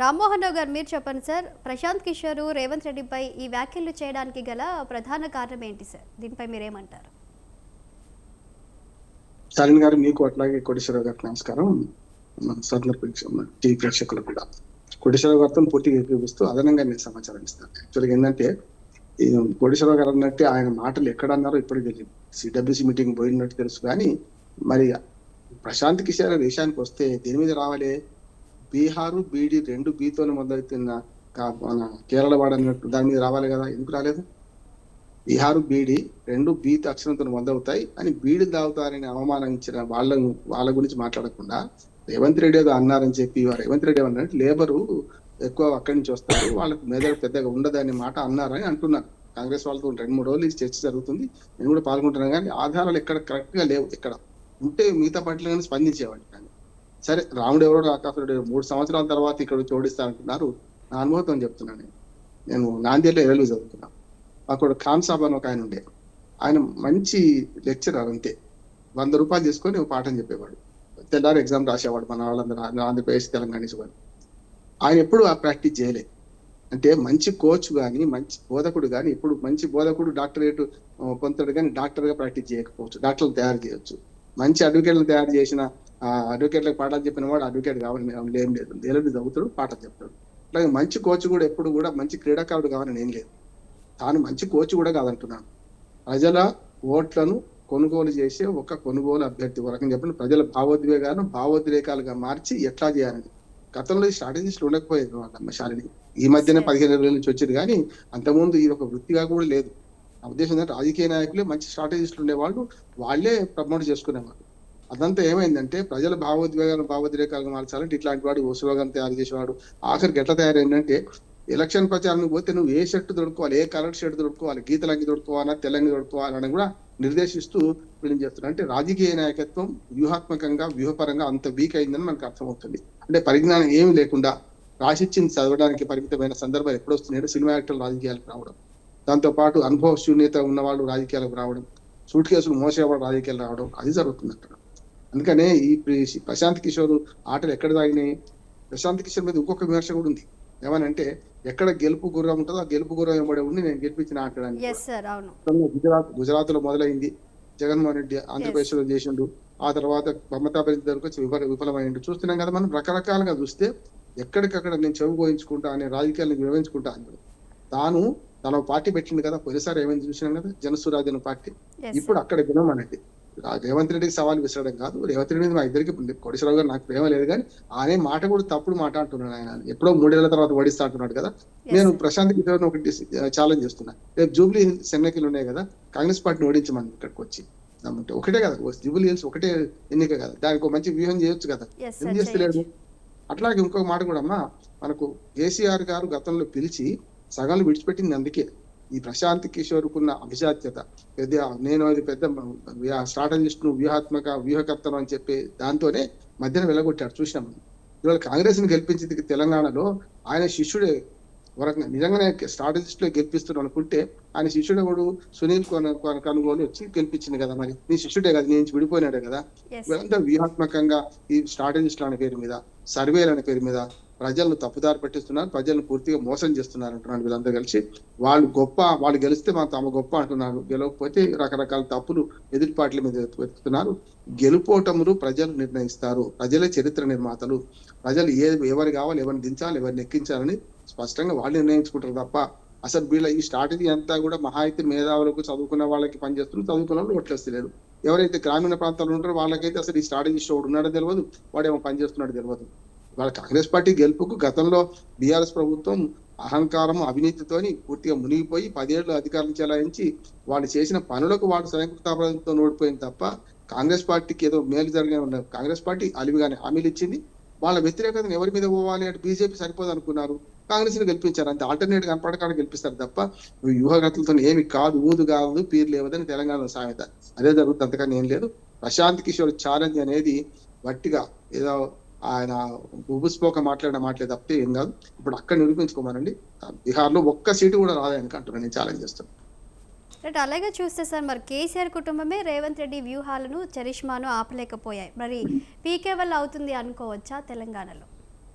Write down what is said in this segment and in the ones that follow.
రామ్మోహన్ రావు గారు మీరు చెప్పండి సార్. ప్రశాంత్ కిషోర్, రేవంత్ రెడ్డిపై ఈ వ్యాఖ్యలు చేయడానికి గల ప్రధాన కారణం ఏంటి సార్? దీనిపై మీరేమంటారు? స్టాలిన్ గారు మీకు అట్లాగే కోటేశ్వరరావు గారికి నమస్కారం. టీవీ ప్రేక్షకులకు కూడా కోటేశ్వరరావు గారితో పూర్తిగా ఏకీపిస్తూ అదనంగా నేను సమాచారం ఇస్తాను. యాక్చువల్గా ఏంటంటే ఈ కోటేశ్వరరావు గారు అన్నట్టే ఆయన మాటలు ఎక్కడ అన్నారో ఇప్పటికి తెలియదు. సిడబ్ల్యూసీ మీటింగ్ పోయినట్టు తెలుసు, కానీ మరి ప్రశాంత్ కిషోర్ దేశానికి వస్తే దేని మీద రావాలి? బీహారు బీడీ రెండు బీతోనే మొదలవుతున్న మన కేరళ వాడన్నట్టు దాని మీద రావాలి కదా, ఎందుకు రాలేదు? బీహారు బీడి రెండు బీత్ అక్షరంతో మొదలవుతాయి అని బీడి తాగుతారని అవమానించిన వాళ్ళ గురించి మాట్లాడకుండా రేవంత్ రెడ్డి ఏదో అన్నారని చెప్పి రేవంత్ రెడ్డి ఏమన్నారంటే లేబరు ఎక్కువ అక్కడి నుంచి వస్తారు, వాళ్ళకి మెదడు పెద్దగా ఉండదనే మాట అన్నారని అంటున్నారు. కాంగ్రెస్ వాళ్ళతో 2-3 రోజులు ఈ చర్చ జరుగుతుంది, నేను కూడా పాల్గొంటున్నాను, కానీ ఆధారాలు ఎక్కడ కరెక్ట్ గా లేవు. ఎక్కడ ఉంటే మిగతా పార్టీలు కానీ స్పందించేవాళ్ళు. కానీ సరే, రాముడు ఎవరో ఆకాశుడు 3 సంవత్సరాల తర్వాత ఇక్కడ జోడిస్తారంటున్నారు. నా అనుభవం చెప్తున్నాను. నేను నాందేడ్లో ఎల్ఎల్బి చదువుతున్నాను. అక్కడ ఖాన్ సాబ్ అని ఒక ఆయన ఉండే, ఆయన మంచి లెక్చరర్. అంతే, 100 రూపాయలు తీసుకొని పాఠం చెప్పేవాడు. తెల్లారి ఎగ్జామ్ రాసేవాడు మన వాళ్ళందరూ, ఆంధ్రప్రదేశ్ తెలంగాణ నుంచి. ఆయన ఎప్పుడు ఆ ప్రాక్టీస్ చేయలే. అంటే మంచి కోచ్ కానీ మంచి బోధకుడు కానీ, ఇప్పుడు మంచి బోధకుడు డాక్టరేట్ పొందుతాడు కానీ డాక్టర్ గా ప్రాక్టీస్ చేయకపోవచ్చు. డాక్టర్లు తయారు చేయొచ్చు. మంచి అడ్వకేట్లను తయారు చేసిన అడ్వకేట్లకు పాఠాలు చెప్పిన వాడు అడ్వకేట్ కావాలని ఏం లేదు, ఎల్ఎల్బి చదువుతాడు, పాఠం చెప్తాడు. అట్లాగే మంచి కోచ్ కూడా ఎప్పుడు కూడా మంచి క్రీడాకారుడు కావాలని ఏం లేదు. తాను మంచి కోచ్ కూడా కాదంటున్నాను. ప్రజల ఓట్లను కొనుగోలు చేసే ఒక కొనుగోలు అభ్యర్థి వరకు చెప్పిన ప్రజల భావోద్రేకాలుగా మార్చి ఎట్లా చేయాలని. గతంలో ఈ స్ట్రాటజిస్టులు ఉండకపోయేది వాళ్ళ శాలిని. ఈ మధ్యనే 15-20 నుంచి వచ్చేది, కానీ అంతకుముందు ఇది ఒక వృత్తిగా కూడా లేదు. నా ఉద్దేశం ఏంటంటే రాజకీయ నాయకులే మంచి స్ట్రాటజిస్టులు ఉండేవాళ్ళు, వాళ్ళే ప్రమోట్ చేసుకునేవాళ్ళు. అదంతా ఏమైందంటే ప్రజల భావోద్రేకాలుగా మార్చాలంటే ఇట్లాంటి వాడు స్లోగన్ తయారు చేసేవాడు. ఆఖరికి ఎట్లా తయారైందంటే ఎలక్షన్ ప్రచారానికి పోతే నువ్వు ఏ షర్ట్ దొరుకుకోవాలి, ఏ కలర్ షర్ట్ దొరుకుకోవాలి, గీతలంగి దొరుకుకోవాలా, తెల్లంగి దొరుకుకోవాలని కూడా నిర్దేశిస్తూ వీళ్ళని చేస్తున్నారు. అంటే రాజకీయ నాయకత్వం వ్యూహాత్మకంగా వ్యూహపరంగా అంత వీక్ అయిందని మనకు అర్థమవుతుంది. అంటే పరిజ్ఞానం ఏమి లేకుండా రాసిచ్చింది చదవడానికి పరిమితమైన సందర్భాలు ఎప్పుడు వస్తున్నాయంటే సినిమా యాక్టర్లు రాజకీయాలకు రావడం, దాంతో పాటు అనుభవ శూన్యత ఉన్నవాళ్ళు రాజకీయాలకు రావడం, సూట్ కేసులు మోసేవాళ్ళు రాజకీయాలు రావడం, అది జరుగుతుంది అక్కడ. అందుకనే ఈ ప్రశాంత్ కిషోర్ ఆటలు ఎక్కడ తాగినాయి? ప్రశాంత్ కిషోర్ మీద ఇంకొక విమర్శ కూడా ఉంది. ఏమనంటే ఎక్కడ గెలుపు గుర్రం ఉంటుందో ఆ గెలుపు గుర్రం వెంబడి ఉండి నేను గెలిపించిన ఆటడానికి. గుజరాత్ లో మొదలైంది, జగన్మోహన్ రెడ్డి ఆంధ్రప్రదేశ్ లో చేసిండు, ఆ తర్వాత మమతా బెనర్జీ దగ్గరకు వచ్చి విఫలమైండు. చూస్తున్నాం కదా మనం. రకరకాలుగా చూస్తే ఎక్కడికక్కడ నేను చెవు పోయించుకుంటా అనే రాజకీయాలను వివరించుకుంటా అన్నాడు. తాను తన పార్టీ పెట్టింది కదా, పోయినసారి ఏమైంది చూసినాం కదా, జనసురాజ్ అనే పార్టీ. ఇప్పుడు అక్కడ వినం అనేది రేవంత్ రెడ్డికి సవాల్ విసరడం కాదు. రేవంత్ రెడ్డి మా ఇద్దరికి, కోటేశ్వరరావు గారు నాకు ప్రేమ లేదు, కానీ అనే మాట కూడా తప్పుడు మాట అంటున్నాడు. ఆయన ఎప్పుడో 3 ఏళ్ల తర్వాత ఓడిస్తా అంటున్నాడు కదా. నేను ప్రశాంత్ కిషోర్ ఒకటి ఛాలెంజ్ చేస్తున్నా. రేపు జూబ్లీ హిల్స్ ఎన్నికలు ఉన్నాయి కదా, కాంగ్రెస్ పార్టీని ఓడించమని ఇక్కడికి వచ్చి ఒకటే కదా, జూబ్లీ హిల్స్ ఒకటే ఎన్నిక కదా, దానికి ఒక మంచి వ్యూహం చేయొచ్చు కదా, ఏం చేస్తలేడు. అట్లాగే ఇంకొక మాట కూడా అమ్మా, మనకు కేసీఆర్ గారు గతంలో పిలిచి సగాలు విడిచిపెట్టింది అందుకే. ఈ ప్రశాంత్ కిషోర్ కున్న అభిజాత్యత, నేను అది పెద్ద స్ట్రాటజిస్ట్ ను వ్యూహకర్తను అని చెప్పి దాంతోనే మధ్యన వెళ్ళగొట్టాడు. చూసినాం. ఇవాళ కాంగ్రెస్ ని గెలిపించింది తెలంగాణలో ఆయన శిష్యుడే. వరకు నిజంగానే స్ట్రాటజిస్ట్ లో గెలిపిస్తున్నాడు అనుకుంటే ఆయన శిష్యుడే కూడా సునీల్ కనుగోలు వచ్చి గెలిపించింది కదా. మరి నీ శిష్యుడే కదా, నేను విడిపోయినాడే కదా. వీళ్ళంతా వ్యూహాత్మకంగా ఈ స్ట్రాటజిస్టులు అనే పేరు మీద, సర్వేలు అనే పేరు మీద ప్రజలను తప్పుదారి పట్టిస్తున్నారు, ప్రజలను పూర్తిగా మోసం చేస్తున్నారు అంటున్నారు. వీళ్ళందరూ కలిసి వాళ్ళు గొప్ప, వాళ్ళు గెలిస్తే తమ గొప్ప అంటున్నారు, గెలవకపోతే రకరకాల తప్పులు ఎదుటి పార్టీల మీద వెతుకుతున్నారు. గెలుపోటములు ప్రజలు నిర్ణయిస్తారు, ప్రజలే చరిత్ర నిర్మాతలు. ప్రజలు ఎవరు కావాలి, ఎవరిని దించాలి, ఎవరిని ఎక్కించాలని స్పష్టంగా వాళ్ళు నిర్ణయించుకుంటారు తప్ప అసలు వీళ్ళ ఈ స్ట్రాటజీ అంతా కూడా మహా అయితే మేధావులకు, చదువుకున్న వాళ్ళకి పనిచేస్తున్నారు. చదువుకున్న వాళ్ళు ఓట్లేస్తలేరు. ఎవరైతే గ్రామీణ ప్రాంతాల్లో ఉంటారో వాళ్ళకైతే అసలు ఈ స్ట్రాటజిస్ట్ వాడు ఉన్నాడో తెలియదు, వాడేమో పనిచేస్తున్నాడో తెలియదు. వాళ్ళ కాంగ్రెస్ పార్టీ గెలుపుకు గతంలో బీఆర్ఎస్ ప్రభుత్వం అహంకారం, అవినీతితోని పూర్తిగా మునిగిపోయి 10 ఏళ్ళు అధికారం చెలాయించి వాళ్ళు చేసిన పనులకు వాళ్ళు స్వయంకృతాపరాధంతో ఓడిపోయింది తప్ప కాంగ్రెస్ పార్టీకి ఏదో మేలు జరిగే ఉండదు. కాంగ్రెస్ పార్టీ అలివిగానే హామీలు ఇచ్చింది. వాళ్ళ వ్యతిరేకతను ఎవరి మీద పోవాలి అంటే బీజేపీ సరిపోదు అనుకున్నారు, కాంగ్రెస్ ని గెలిపించారు. అంతే, ఆల్టర్నేట్ కనపడకాడ గెలిపిస్తారు తప్ప వ్యూహగతులతో ఏమి కాదు, ఊదు కాదు, పీరు లేవదని తెలంగాణలో సామెత. అదే జరుగుతుంది, అంతకని ఏం లేదు. ప్రశాంత్ కిషోర్ ఛాలెంజ్ అనేది వట్టిగా ఏదో ఆయన ఉబుస్పోక మాట్లాడే తప్పితే ఏం కాదు. ఇప్పుడు అక్కడ నిరూపించుకోమనండి. బీహార్లో ఒక్క సీటు కూడా రాదని అంటున్నాను, నేను ఛాలెంజ్ చేస్తాను. రైట్, అలాగే చూస్తే సార్ మరి కేసీఆర్ కుటుంబమే రేవంత్ రెడ్డి వ్యూహాలను, చరిష్మాను ఆపలేకపోయాయి. మరి పీకే వల్ల అవుతుంది అనుకోవచ్చా తెలంగాణలో?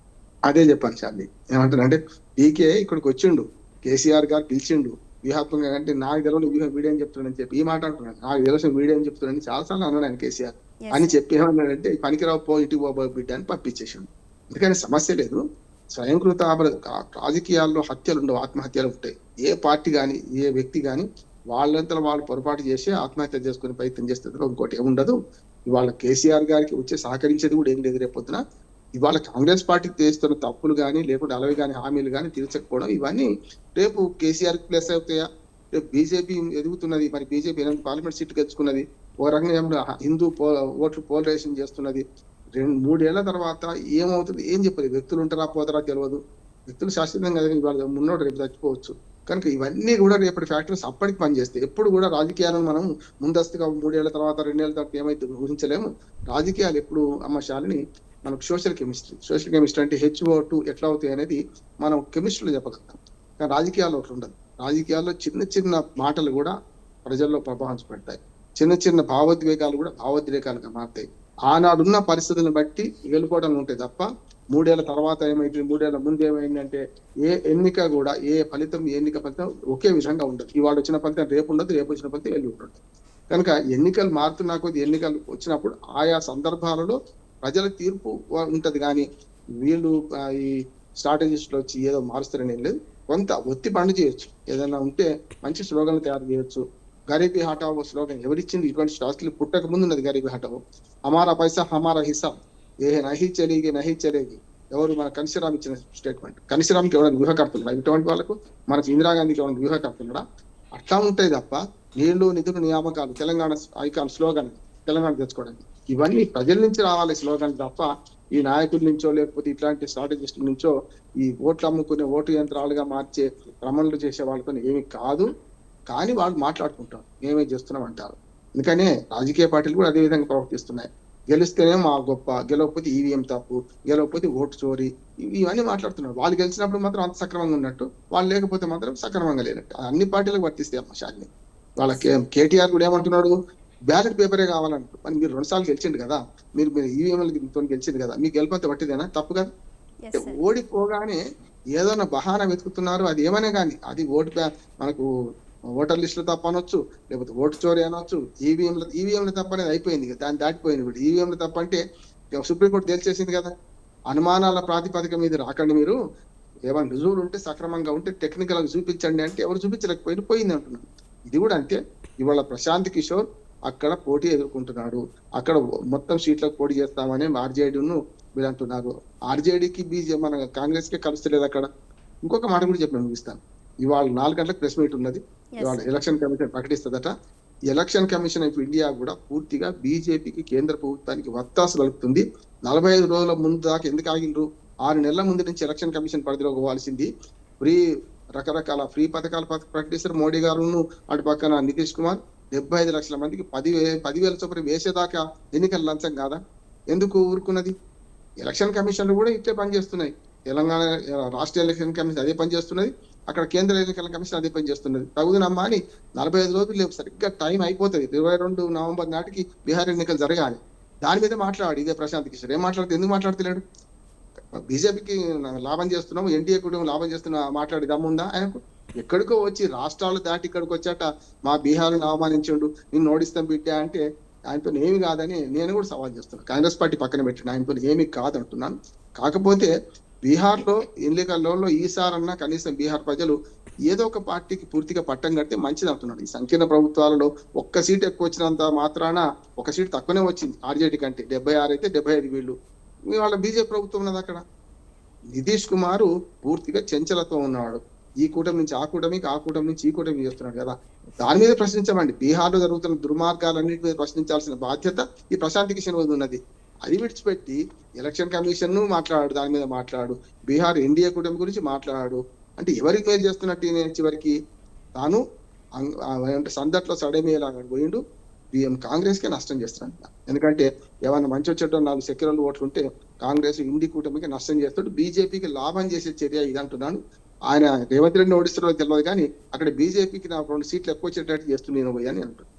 అదే చెప్పాను చార్లీ. ఏమంటారంటే పీకే ఇక్కడికి వచ్చిండు, కేసీఆర్ గారు పిలిచిండు వ్యూహాత్మకంగా. అంటే నాకు తెలియని వ్యూహం వీడేం చెప్తున్నాడని చెప్పి ఈ మాట అంటున్నాడు. నాకు తెలిసిన వీడేం చెప్తున్నాడని చాలాసార్లు అన్నాడు ఆయన కేసీఆర్. ఎస్ అని సార్. చెప్పి ఏమన్నాడంటే పనికిరావు పో, ఇంటికి పోబో బిడ్డ అని పంపించేసాడు. అందుకని సమస్య లేదు. స్వయంకృత రాజకీయాల్లో హత్యలు ఉండవు, ఆత్మహత్యలు ఉంటాయి. ఏ పార్టీ కానీ ఏ వ్యక్తి కానీ వాళ్ళంతా వాళ్ళు పొరపాటు చేసి ఆత్మహత్య చేసుకునే ప్రయత్నం చేస్తే ఇంకోటి ఏముండదు. ఇవాళ కేసీఆర్ గారికి వచ్చి సహకరించేది కూడా ఏం లేదు. రేపొద్దున ఇవాళ కాంగ్రెస్ పార్టీకి చేస్తున్న తప్పులు కానీ లేకుంటే అలవి కానీ హామీలు కానీ తీర్చకపోవడం ఇవన్నీ రేపు కేసీఆర్ ప్లస్ అవుతాయా? రేపు బీజేపీ ఎదుగుతున్నది, మరి బీజేపీ 8 పార్లమెంట్ సీట్లు గెలుచుకున్నది, ఓ రకంగా హిందూ ఓట్లు పోలరైజేషన్ చేస్తున్నది. 2-3 ఏళ్ల తర్వాత ఏమవుతుంది ఏం చెప్పలేదు. వ్యక్తులు ఉంటారా పోతారా తెలియదు. వ్యక్తులు శాశ్వతంగా ఇవాళ మున్నోడు రేపు చచ్చిపోవచ్చు. కనుక ఇవన్నీ కూడా రేపటి ఫ్యాక్టర్స్ అప్పటికి పనిచేస్తాయి. ఎప్పుడు కూడా రాజకీయాలను మనం ముందస్తుగా 3 ఏళ్ల తర్వాత 2 ఏళ్ల తర్వాత ఏమైతే ఊహించలేము. రాజకీయాలు ఎప్పుడు అమ్మ శాలిని మనకు సోషల్ కెమిస్ట్రీ అంటే HO2 ఎట్లా అవుతాయి అనేది మనం కెమిస్ట్రీలో చెప్పగలుగుతాం. కానీ రాజకీయాల్లో ఒకటి ఉండదు. రాజకీయాల్లో చిన్న చిన్న మాటలు కూడా ప్రజల్లో ప్రభావం పెడతాయి. చిన్న చిన్న భావోద్వేగాలు కూడా భావోద్రేకాలుగా మారుతాయి. ఆనాడున్న పరిస్థితులను బట్టి వెళ్ళిపోవడం ఉంటాయి తప్ప 3 ఏళ్ల తర్వాత ఏమైంది, 3 ఏళ్ల ముందు ఏమైందంటే ఏ ఎన్నిక కూడా ఏ ఎన్నిక ఫలితం ఒకే విధంగా ఉండదు. ఇవాళ వచ్చిన ఫలితం రేపు ఉండదు, రేపు వచ్చిన ఫలితం వెళ్ళి ఉండదు. కనుక ఎన్నికలు మారుతున్నా కొద్ది ఎన్నికలు వచ్చినప్పుడు ఆయా సందర్భాలలో ప్రజల తీర్పు ఉంటది. కానీ వీళ్ళు ఈ స్ట్రాటజిస్టులు వచ్చి ఏదో మారుస్తారని ఏం లేదు. కొంత ఒత్తి బండి చేయొచ్చు, ఏదైనా ఉంటే మంచి స్లోగన్లు తయారు చేయొచ్చు. గరీబీ హటావో స్లోగన్ ఎవరిచ్చింది? ఇటువంటి స్టార్ట్లు పుట్టక ముందు ఉన్నది గరీబీ హటావో. హమారా పైసా హమారా హిసాబ్, ఏ నహి చలేగి. ఎవరు? మన కనిశ్రామ్ ఇచ్చిన స్టేట్మెంట్. కనిశ్రామ్కి ఎవరైనా వ్యూహ కడుతున్నాడా? ఇటువంటి వాళ్ళకు మనకి ఇందిరాగాంధీకి ఎవరైనా వ్యూహ కడుతున్నాడా? అట్లా ఉంటాయి తప్ప నీళ్లు నిధులు నియామకాలు తెలంగాణ ఐకాన్ స్లోగన్ తెలంగాణ తెచ్చుకోవడానికి ఇవన్నీ ప్రజల నుంచి రావాలి స్లోగన్ తప్ప ఈ నాయకుల నుంచో లేకపోతే ఇట్లాంటి స్ట్రాటజిస్టుల నుంచో ఈ ఓట్లు అమ్ముకునే ఓటు యంత్రాలుగా మార్చే క్రమంలో చేసే వాళ్ళతో ఏమి కాదు. కానీ వాళ్ళు మాట్లాడుకుంటారు, మేమే చేస్తున్నాం అంటారు. అందుకనే రాజకీయ పార్టీలు కూడా అదే విధంగా ప్రవర్తిస్తున్నాయి. గెలిస్తేనే మా గొప్ప, గెలవకపోతే ఈవీఎం తప్పు, గెలవకపోతే ఓటు చోరీ, ఇవన్నీ మాట్లాడుతున్నారు. వాళ్ళు గెలిచినప్పుడు మాత్రం అంత సక్రమంగా ఉన్నట్టు, వాళ్ళు లేకపోతే మాత్రం సక్రమంగా లేనట్టు. అన్ని పార్టీలకు వర్తిస్తాయి అమ్మ శాలిని. వాళ్ళ కేటీఆర్ కూడా ఏమంటున్నాడు? బ్యాలెట్ పేపరే కావాలంటూ. మరి మీరు 2 సార్లు గెలిచిండు కదా, మీరు ఈవీఎంలతో గెలిచింది కదా, మీకు గెలిపంత పట్టిదేనా? తప్పు కదా. ఓడిపోగానే ఏదైనా బహానా వెతుకుతున్నారు. అది ఏమనే కానీ అది మనకు ఓటర్ లిస్టులో తప్పు అనొచ్చు, లేకపోతే ఓటు చోరీ అనొచ్చు. ఈవీఎంలు తప్పు అనేది అయిపోయింది, దాన్ని దాటిపోయింది. ఇప్పుడు ఈవీఎంలు తప్పు అంటే సుప్రీంకోర్టు తేల్చేసింది కదా. అనుమానాల ప్రాతిపదిక మీద రాకండి, మీరు ఏమైనా రుజువులు ఉంటే సక్రమంగా ఉంటే టెక్నికల్ గా చూపించండి అంటే ఎవరు చూపించలేకపోయింది అంటున్నాను. ఇది కూడా అంతే. ఇవాళ ప్రశాంత్ కిషోర్ అక్కడ పోటీ ఎదుర్కొంటున్నాడు. అక్కడ మొత్తం సీట్లకు పోటీ చేస్తామని ఆర్జేడీను వీళ్ళు అంటున్నారు. ఆర్జేడీకి మన కాంగ్రెస్ కే కలుస్తలేదు అక్కడ. ఇంకొక మాట కూడా చెప్పి ముగిస్తాను. ఇవాళ 4 గంటలకు ప్రెస్ మీట్ ఉన్నది. ఇవాళ ఎలక్షన్ కమిషన్ ప్రకటిస్తుందట. ఎలక్షన్ కమిషన్ ఆఫ్ ఇండియా కూడా పూర్తిగా బీజేపీకి కేంద్ర ప్రభుత్వానికి వత్తాసు కలుపుతుంది. 45 రోజుల ముందు దాకా ఎందుకు ఆగిండ్రు? 6 నెలల ముందు నుంచి ఎలక్షన్ కమిషన్ పరిధిలోకి పోవాల్సింది. రకరకాల ఫ్రీ పథకాలు ప్రకటిస్తారు మోడీ గారును. అటు పక్కన నితీష్ కుమార్ 75 లక్షల మందికి 10,000 చొప్పున వేసేదాకా ఎన్నికల లంచం కాదా? ఎందుకు ఊరుకున్నది? ఎలక్షన్ కమిషన్లు కూడా ఇట్లే పనిచేస్తున్నాయి. తెలంగాణ రాష్ట్ర ఎలక్షన్ కమిషన్ అదే పనిచేస్తున్నది, అక్కడ కేంద్ర ఎన్నికల కమిషన్ అదే పనిచేస్తున్నది. తగుదనమ్మా అని 45 రోజులు లేవు, సరిగ్గా టైం అయిపోతుంది. 22 నవంబర్ నాటికి బీహార్ ఎన్నికలు జరగాలి. దాని మీద మాట్లాడు. ఇదే ప్రశాంత్ కిషోర్ ఏం మాట్లాడితే ఎందుకు మాట్లాడతలేడు? బీజేపీకి లాభం చేస్తున్నాము, ఎన్డీఏ కూడా లాభం చేస్తున్నా మాట్లాడి దమ్ముందా ఆయనకు? ఎక్కడికో వచ్చి రాష్ట్రాలు దాటి ఇక్కడికి వచ్చాక మా బీహార్ని అవమానించండు, నిన్ను ఓడిస్తాం బిడ్డ అంటే ఆయనతో ఏమి కాదని నేను కూడా సవాల్ చేస్తున్నాను. కాంగ్రెస్ పార్టీ పక్కన పెట్టిన ఆయనతో ఏమి కాదంటున్నాను. కాకపోతే బీహార్లో ఎన్నికల్లో ఈసారన్నా కనీసం బీహార్ ప్రజలు ఏదో ఒక పార్టీకి పూర్తిగా పట్టం కడితే మంచిది అంటున్నాడు. ఈ సంకీర్ణ ప్రభుత్వాలలో 1 సీట్ ఎక్కువ వచ్చినంత మాత్రాన 1 సీట్ తక్కువనే వచ్చింది ఆర్జేడీ కంటే. 76 అయితే 75 వీళ్ళు. వాళ్ళ బీజేపీ ప్రభుత్వం ఉన్నది అక్కడ. నితీష్ కుమార్ పూర్తిగా చెంచలతో ఉన్నాడు. ఈ కూటమి నుంచి ఆ కూటమికి, ఆ కూటమి నుంచి ఈ కూటమి చేస్తున్నాడు కదా. దాని మీద ప్రశ్నించమండి. బీహార్లో జరుగుతున్న దుర్మార్గాలన్నింటి మీద ప్రశ్నించాల్సిన బాధ్యత ఈ ప్రశాంత్ కిషోర్ మీద ఉన్నది. అది విడిచిపెట్టి ఎలక్షన్ కమిషన్ మాట్లాడు, దాని మీద మాట్లాడు, బీహార్ ఎన్డీఏ కూటమి గురించి మాట్లాడు అంటే ఎవరికి మేలు చేస్తున్నట్టు నేను చివరికి తాను సందట్లో సడమేలాగా పోయిండు. కాంగ్రెస్ కే నష్టం చేస్తున్నాడు. ఎందుకంటే ఏమన్నా మంచి వచ్చేటో 4 సెక్యులర్ ఓట్లు ఉంటే కాంగ్రెస్ ఇండి కూటమికి నష్టం చేస్తాడు, బీజేపీకి లాభం చేసే చర్య ఇది అంటున్నాను. ఆయన రేవంత్ రెడ్డిని ఓడిస్తున్నారో తెలియదు కానీ అక్కడ బీజేపీకి 2 సీట్లు ఎక్కువ వచ్చేటట్టు చేస్తూ నేను పోయాని అంటున్నాను.